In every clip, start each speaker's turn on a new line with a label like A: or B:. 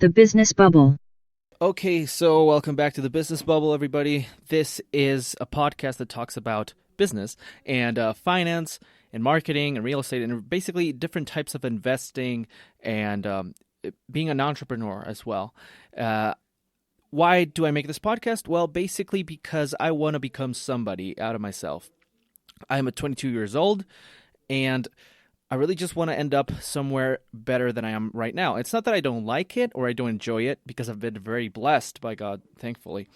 A: The Business Bubble.
B: Okay, so welcome back to the Business Bubble, everybody. This is a podcast that talks about business and finance and marketing and real estate and basically different types of investing and being an entrepreneur as well. Why do I make this podcast? Well, basically because I want to become somebody out of myself. I'm 22 years old and I really just want to end up somewhere better than I am right now. It's not that I don't like it or I don't enjoy it because I've been very blessed by God, thankfully.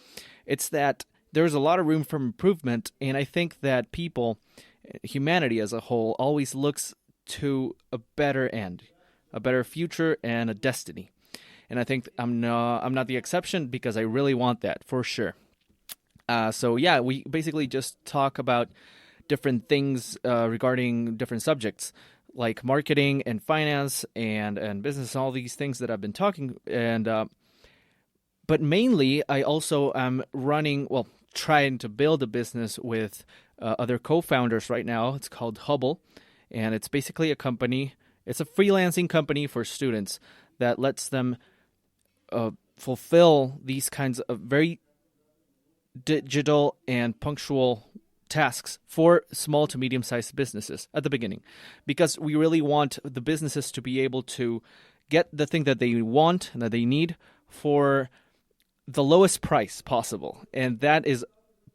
B: It's that there's a lot of room for improvement, and I think that people, humanity as a whole, always looks to a better end, a better future, and a destiny. And I think I'm not the exception because I really want that for sure. So yeah, we basically just talk about different things regarding different subjects like marketing and finance and business, all these things that I've been talking. And but mainly, I also am trying to build a business with other co-founders right now. It's called Hubble, and it's basically a company. It's a freelancing company for students that lets them fulfill these kinds of very digital and punctual tasks for small to medium-sized businesses at the beginning, because we really want the businesses to be able to get the thing that they want and that they need for the lowest price possible, and that is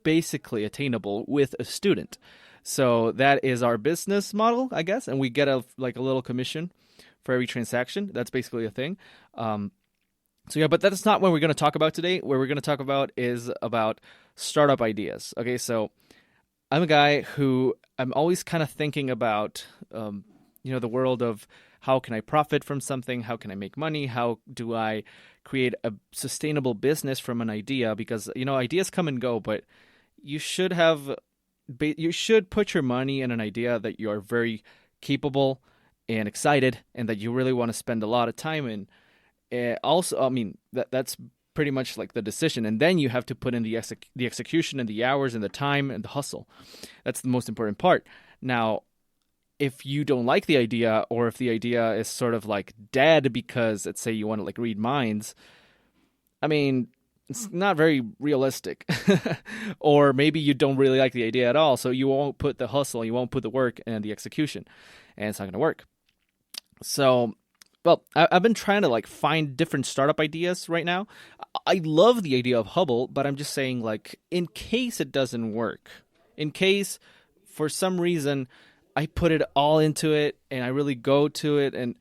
B: basically attainable with a student. So that is our business model, I guess, and we get a little commission for every transaction. That's basically a thing. So yeah, but that's not what we're going to talk about today. What we're going to talk about is about startup ideas. Okay, so I'm a guy who I'm always kind of thinking about, the world of how can I profit from something? How can I make money? How do I create a sustainable business from an idea? Because, ideas come and go, but you should put your money in an idea that you are very capable and excited and that you really want to spend a lot of time in. Also, I mean, that's pretty much like the decision, and then you have to put in the execution and the hours and the time and the hustle. That's the most important part. Now, if you don't like the idea, or if the idea is sort of like dead because, let's say, you want to like read minds, I mean, it's not very realistic. Or maybe you don't really like the idea at all, so you won't put the hustle, you won't put the work and the execution, and it's not going to work. So, well, I've been trying to like find different startup ideas right now. I love the idea of Hubble, but I'm just saying, like, in case it doesn't work, in case for some reason I put it all into it and I really go to it and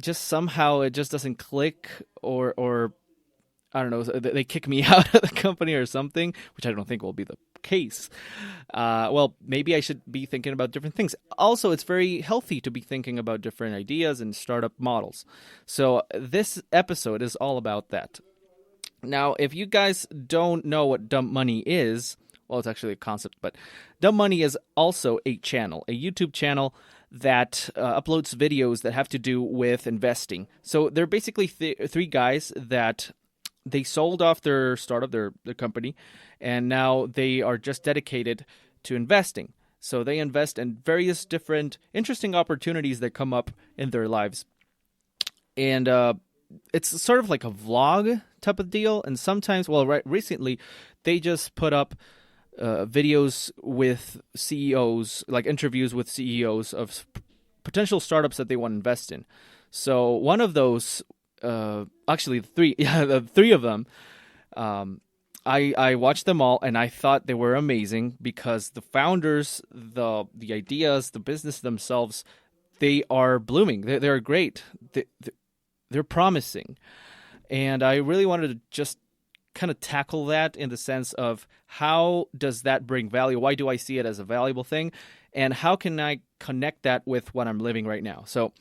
B: just somehow it just doesn't click, or I don't know, they kick me out of the company or something, which I don't think will be the case. Well, maybe I should be thinking about different things. Also, it's very healthy to be thinking about different ideas and startup models. So this episode is all about that. Now, if you guys don't know what Dump Money is, well, it's actually a concept, but Dump Money is also a channel, a YouTube channel that uploads videos that have to do with investing. So they're basically three guys that they sold off their startup, their company, and now they are just dedicated to investing. So they invest in various different interesting opportunities that come up in their lives. And it's sort of like a vlog type of deal. And sometimes, recently, they just put up videos with CEOs, like interviews with CEOs of potential startups that they want to invest in. So one of those, actually three, yeah, the three of them, I watched them all and I thought they were amazing because the founders, the ideas, the business themselves, they are blooming. They're great. They're promising. And I really wanted to just kind of tackle that in the sense of how does that bring value? Why do I see it as a valuable thing? And how can I connect that with what I'm living right now? So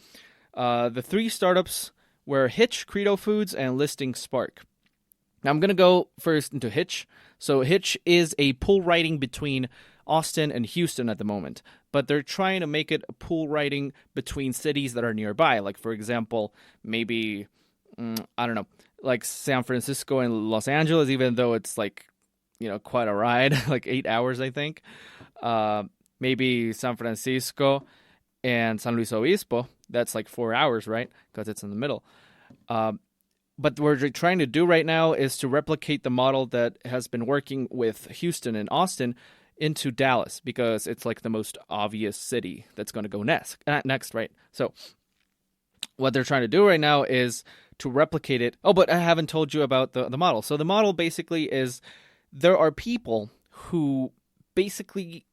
B: the three startups were Hitch, Credo Foods, and Listing Spark. Now I'm going to go first into Hitch. So Hitch is a pool riding between Austin and Houston at the moment, but they're trying to make it a pool riding between cities that are nearby. Like, for example, maybe, I don't know, like San Francisco and Los Angeles, even though it's like, quite a ride, like 8 hours, I think. Maybe San Francisco and San Luis Obispo, that's like 4 hours, right? Because it's in the middle. But what we're trying to do right now is to replicate the model that has been working with Houston and Austin into Dallas, because it's like the most obvious city that's going to go next, right? So what they're trying to do right now is to replicate it. Oh, but I haven't told you about the model. So the model basically is, there are people who basically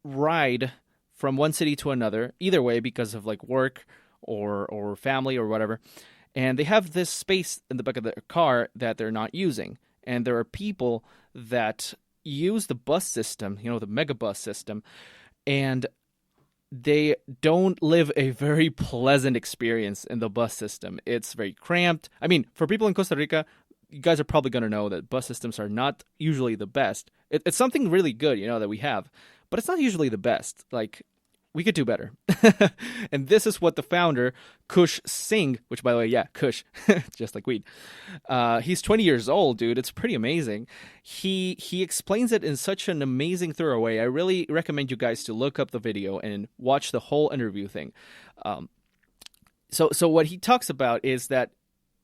B: ride from one city to another, either way, because of like work or family or whatever. And they have this space in the back of their car that they're not using. And there are people that use the bus system, the mega bus system, and they don't live a very pleasant experience in the bus system. It's very cramped. I mean, for people in Costa Rica, you guys are probably going to know that bus systems are not usually the best. It's something really good, that we have, but it's not usually the best. Like, we could do better. And this is what the founder, Kush Singh, which, by the way, yeah, Kush, just like weed. He's 20 years old, dude. It's pretty amazing. He explains it in such an amazing, thorough way. I really recommend you guys to look up the video and watch the whole interview thing. So what he talks about is that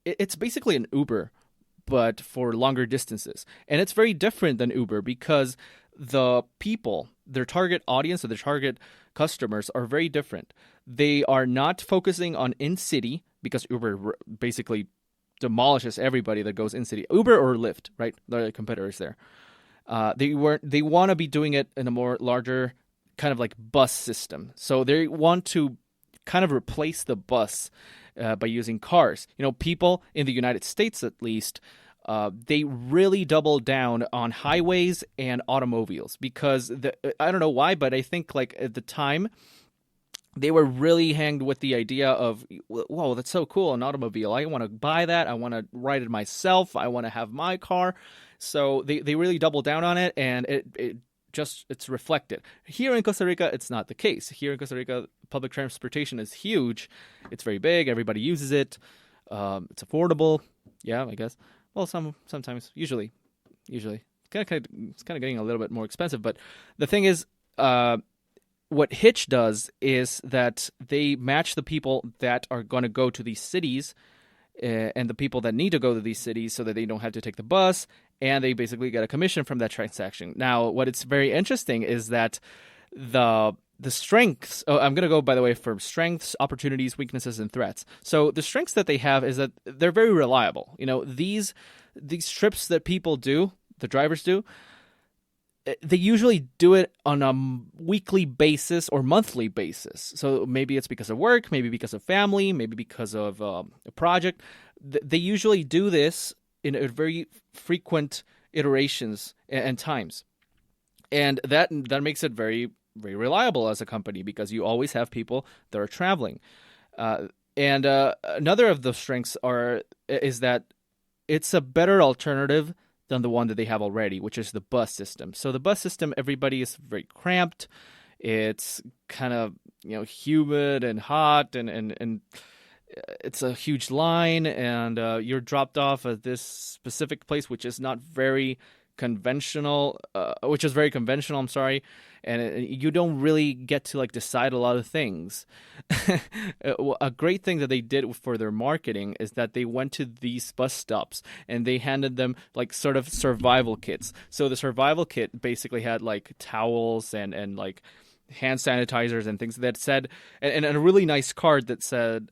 B: it's basically an Uber, but for longer distances. And it's very different than Uber because the people, their target audience or their target customers are very different. They are not focusing on in-city, because Uber basically demolishes everybody that goes in-city. Uber or Lyft, right? The competitors there. They want to be doing it in a more larger kind of like bus system. So they want to kind of replace the bus by using cars. People in the United States, at least, they really double down on highways and automobiles because I don't know why, but I think like at the time they were really hanged with the idea of, whoa, that's so cool, an automobile. I want to buy that. I want to ride it myself. I want to have my car. So they really double down on it, and it's reflected. Here in Costa Rica, it's not the case. Here in Costa Rica, public transportation is huge. It's very big. Everybody uses it. It's affordable. Yeah, I guess. Well, sometimes, usually, it's kind of getting a little bit more expensive. But the thing is, what Hitch does is that they match the people that are going to go to these cities and the people that need to go to these cities so that they don't have to take the bus, and they basically get a commission from that transaction. Now, what it's very interesting is that the strengths, I'm going to go, by the way, for strengths, opportunities, weaknesses, and threats. So the strengths that they have is that they're very reliable. These trips that people do, the drivers do, they usually do it on a weekly basis or monthly basis. So maybe it's because of work, maybe because of family, maybe because of a project. They usually do this in a very frequent iterations and times. And that makes it very, very reliable as a company because you always have people that are traveling. And another of the strengths is that it's a better alternative than the one that they have already, which is the bus system. So the bus system, everybody is very cramped. It's kind of humid and hot, and it's a huge line, and you're dropped off at this specific place, which is not very conventional, I'm sorry, and you don't really get to like decide a lot of things. A great thing that they did for their marketing is that they went to these bus stops and they handed them like sort of survival kits. So the survival kit basically had like towels and like hand sanitizers and things that said, and a really nice card that said,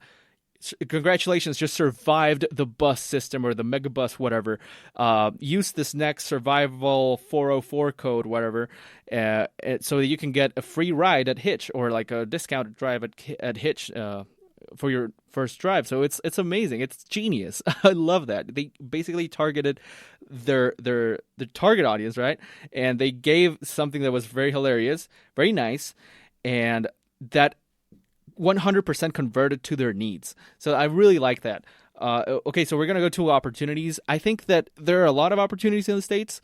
B: congratulations, just survived the bus system or the megabus, whatever. Use this next survival 404 code, whatever, so that you can get a free ride at Hitch or like a discounted drive at Hitch for your first drive. So it's amazing. It's genius. I love that. They basically targeted their target audience, right? And they gave something that was very hilarious, very nice, and that 100% converted to their needs. So I really like that. Okay, so we're going to go to opportunities. I think that there are a lot of opportunities in the States.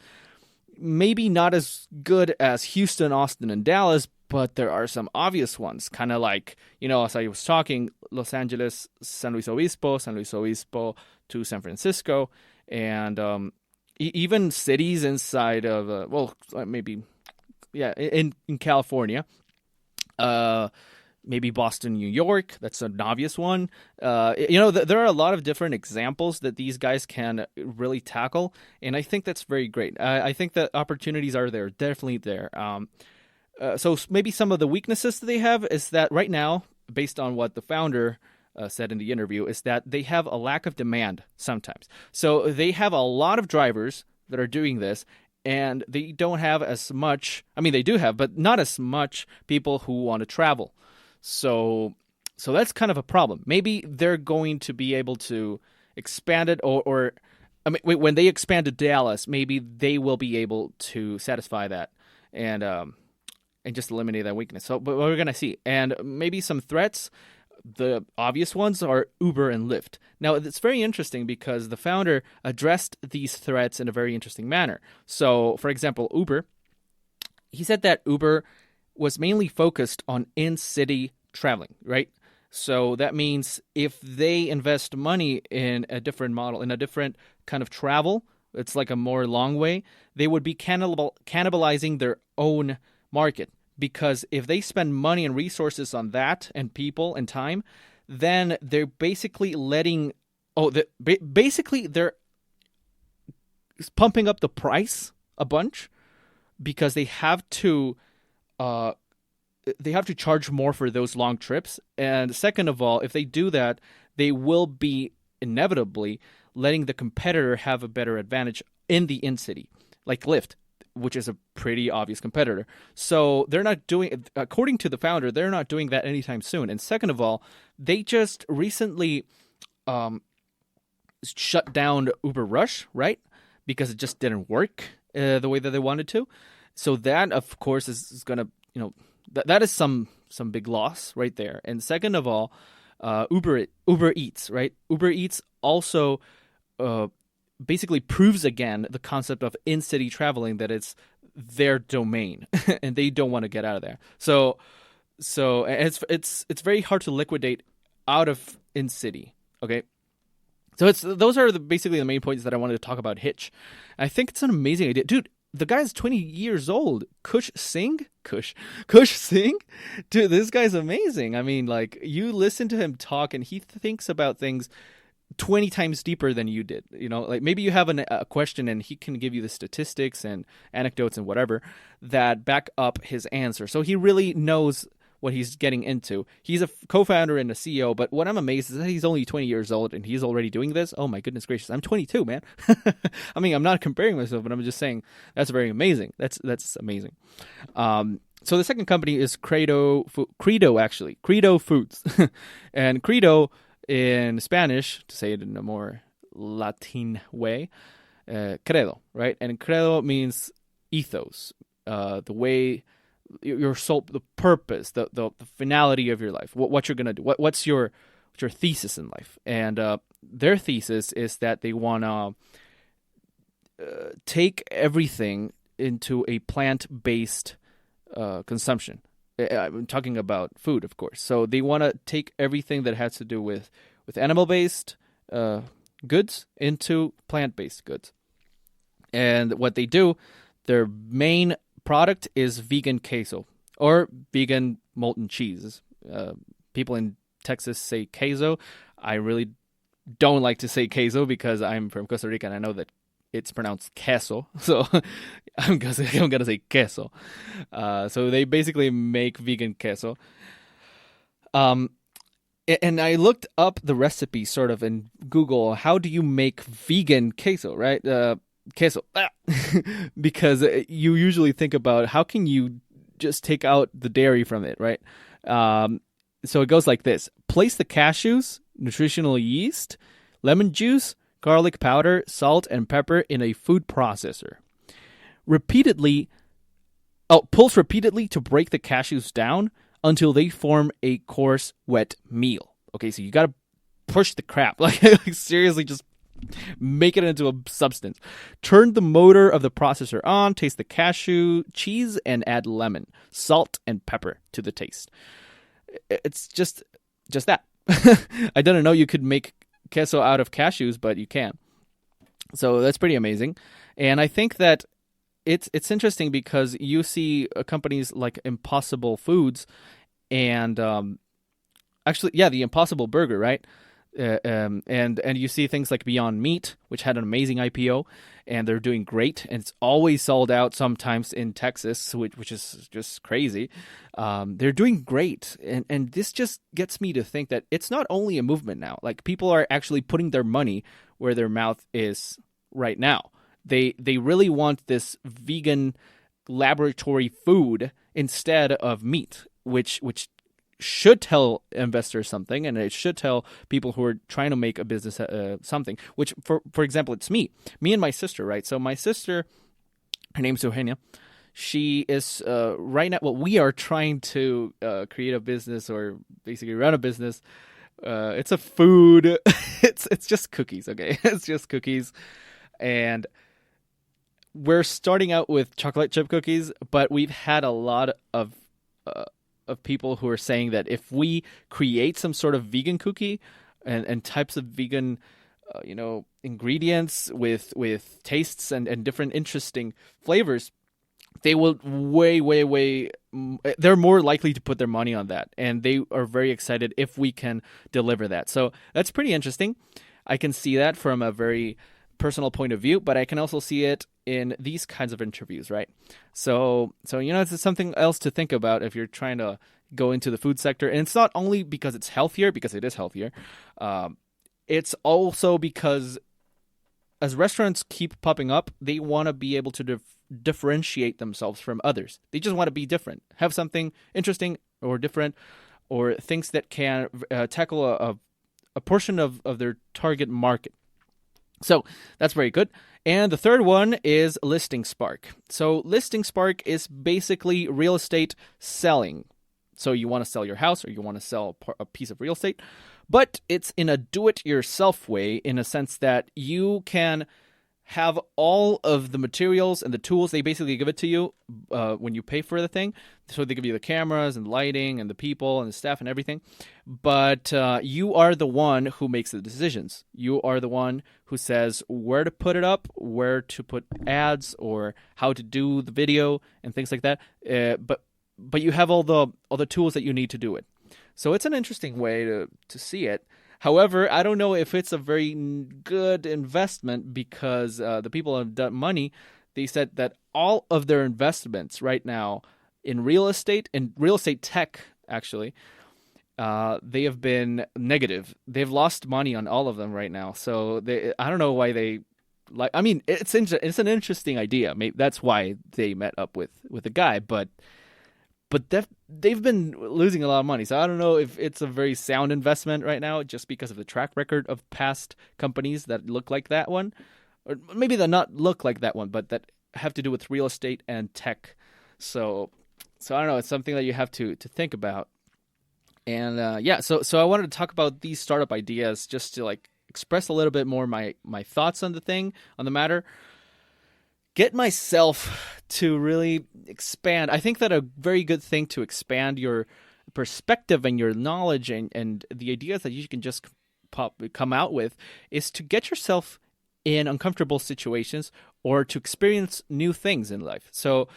B: Maybe not as good as Houston, Austin, and Dallas, but there are some obvious ones. Kind of like, as I was talking, Los Angeles, San Luis Obispo to San Francisco, and even cities inside of, maybe, yeah, in California. maybe Boston, New York. That's an obvious one. There are a lot of different examples that these guys can really tackle, and I think that's very great. I think that opportunities are there, definitely there. So maybe some of the weaknesses that they have is that right now, based on what the founder said in the interview, is that they have a lack of demand sometimes. So they have a lot of drivers that are doing this, and they don't have as much. I mean, they do have, but not as much people who want to travel. So that's kind of a problem. Maybe they're going to be able to expand it, or I mean, when they expand to Dallas, maybe they will be able to satisfy that and just eliminate that weakness. So, but we're gonna see, and maybe some threats. The obvious ones are Uber and Lyft. Now, it's very interesting because the founder addressed these threats in a very interesting manner. So, for example, Uber, he said that Uber was mainly focused on in-city traveling, right? So that means if they invest money in a different model, in a different kind of travel, it's like a more long way, they would be cannibalizing their own market. Because if they spend money and resources on that and people and time, then they're basically they're pumping up the price a bunch because they have to charge more for those long trips. And second of all, if they do that, they will be inevitably letting the competitor have a better advantage in the in-city, like Lyft, which is a pretty obvious competitor. So they're not doing, according to the founder, they're not doing that anytime soon. And second of all, they just recently shut down Uber Rush, right? Because it just didn't work the way that they wanted to. So that, of course, is going to, that is some big loss right there. And second of all, Uber Eats, right? Uber Eats also basically proves again the concept of in-city traveling, that it's their domain and they don't want to get out of there. So it's very hard to liquidate out of in-city. Okay. So those are basically the main points that I wanted to talk about Hitch. I think it's an amazing idea. Dude, the guy's 20 years old. Kush Singh? Dude, this guy's amazing. I mean, like, you listen to him talk and he thinks about things 20 times deeper than you did. Like maybe you have a question and he can give you the statistics and anecdotes and whatever that back up his answer. So he really knows what he's getting into. He's a co-founder and a CEO, but what I'm amazed is that he's only 20 years old and he's already doing this. Oh my goodness gracious. I'm 22, man. I mean, I'm not comparing myself, but I'm just saying that's very amazing. That's amazing. So the second company is Credo Foods. And Credo in Spanish, to say it in a more Latin way, credo, right? And credo means ethos, the way your soul, the purpose, the finality of your life, what you're gonna do, what's your thesis in life. And their thesis is that they want to take everything into a plant-based consumption. I'm talking about food, of course. So they want to take everything that has to do with animal-based goods into plant-based goods. And what they do, their main product is vegan queso or vegan molten cheese. People in Texas say queso. I really don't like to say queso because I'm from Costa Rica and I know that it's pronounced queso, so I'm gonna say queso. So they basically make vegan queso. And I looked up the recipe sort of in Google. How do you make vegan queso, right? Queso, because you usually think about how can you just take out the dairy from it, right? So it goes like this: place the cashews, nutritional yeast, lemon juice, garlic powder, salt, and pepper in a food processor. Pulse repeatedly to break the cashews down until they form a coarse, wet meal. Okay, so you gotta push the crap. Like seriously, just make it into a substance. Turn the motor of the processor on, taste the cashew cheese, and add lemon, salt, and pepper to the taste. It's just that. I didn't know you could make queso out of cashews, but you can. So that's pretty amazing. And I think that it's interesting because you see companies like Impossible Foods, and actually, yeah, the Impossible Burger, right? And you see things like Beyond Meat, which had an amazing IPO, and they're doing great, and it's always sold out. Sometimes in Texas, which is just crazy. They're doing great, and this just gets me to think that it's not only a movement now. Like, people are actually putting their money where their mouth is right now. They really want this vegan laboratory food instead of meat, which should tell investors something, and it should tell people who are trying to make a business something. Which, for example, it's me and my sister, right? So my sister, her name's Eugenia. She is right now. Well, we are trying to create a business, or basically run a business. It's a food. It's just cookies, okay? It's just cookies, and we're starting out with chocolate chip cookies, but we've had a lot of people who are saying that if we create some sort of vegan cookie and types of vegan, ingredients with tastes and different interesting flavors, they will way, they're more likely to put their money on that. And they are very excited if we can deliver that. So that's pretty interesting. I can see that from a very personal point of view, but I can also see it in these kinds of interviews, right? So it's something else to think about if you're trying to go into the food sector. And it's not only because it's healthier, because it is healthier. It's also because as restaurants keep popping up, they want to be able to differentiate themselves from others. They just want to be different, have something interesting or different, or things that can tackle a portion of their target market. So that's very good. And the third one is Listing Spark. So Listing Spark is basically real estate selling. So you want to sell your house, or you want to sell a piece of real estate, but it's in a do-it-yourself way, in a sense that you can have all of the materials and the tools. They basically give it to you when you pay for the thing. So they give you the cameras and lighting and the people and the staff and everything. But you are the one who makes the decisions. You are the one who says where to put it up, where to put ads, or how to do the video and things like that. But you have all the tools that you need to do it. So it's an interesting way to see it. However, I don't know if it's a very good investment, because the people who have done money, they said that all of their investments right now in real estate tech, actually, they have been negative. They've lost money on all of them right now. So I don't know why they like. I mean, it's an interesting idea. Maybe that's why they met up with the guy, but they've been losing a lot of money. So I don't know if it's a very sound investment right now, just because of the track record of past companies that look like that one. Or maybe they're not look like that one, but that have to do with real estate and tech. So I don't know. It's something that you have to think about. And so I wanted to talk about these startup ideas, just to like express a little bit more my thoughts on the matter. Get myself to really expand. I think that a very good thing to expand your perspective and your knowledge and the ideas that you can just come out with is to get yourself in uncomfortable situations, or to experience new things in life. So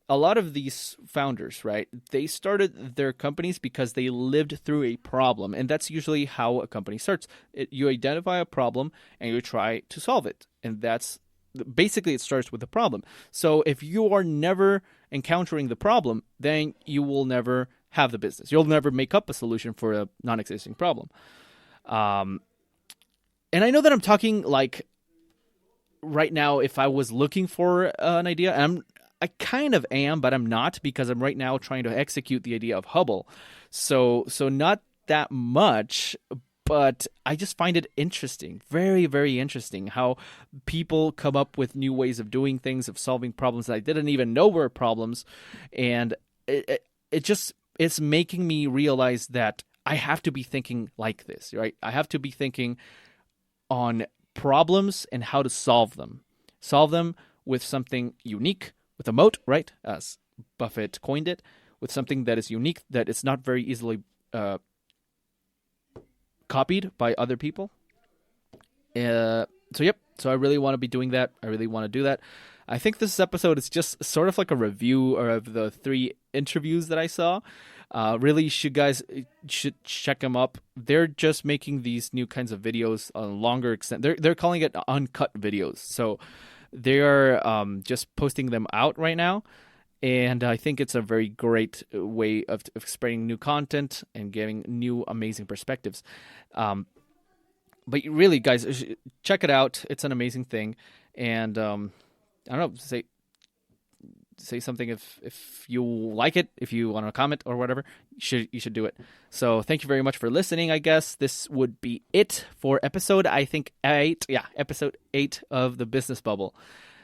B: a lot of these founders, right, they started their companies because they lived through a problem. And that's usually how a company starts. You identify a problem and you try to solve it. And that's basically, it starts with the problem. So if you are never encountering the problem, then you will never have the business. You'll never make up a solution for a non-existing problem. And I know that I'm talking like right now, if I was looking for an idea, I kind of am, but I'm not, because I'm right now trying to execute the idea of Hubble. So not that much, but I just find it interesting, very, very interesting, how people come up with new ways of doing things, of solving problems that I didn't even know were problems. And it's making me realize that I have to be thinking like this, right? I have to be thinking on problems and how to solve them. Solve them with something unique, with a moat, right? As Buffett coined it, with something that is unique, that is not very easily copied by other people. So I really want to be doing that. I really want to do that. I think this episode is just sort of like a review of the 3 interviews that I saw. Really, should check them up. They're just making these new kinds of videos on longer extent. They're calling it uncut videos. So they are just posting them out right now. And I think it's a very great way of spreading new content and getting new amazing perspectives. But really, guys, check it out. It's an amazing thing. And I don't know, say something if you like it, if you want to comment or whatever, you should do it. So thank you very much for listening. I guess this would be it for episode 8 of the Business Bubble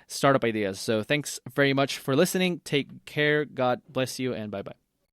B: Startup Ideas. So thanks very much for listening. Take care. God bless you, and bye-bye.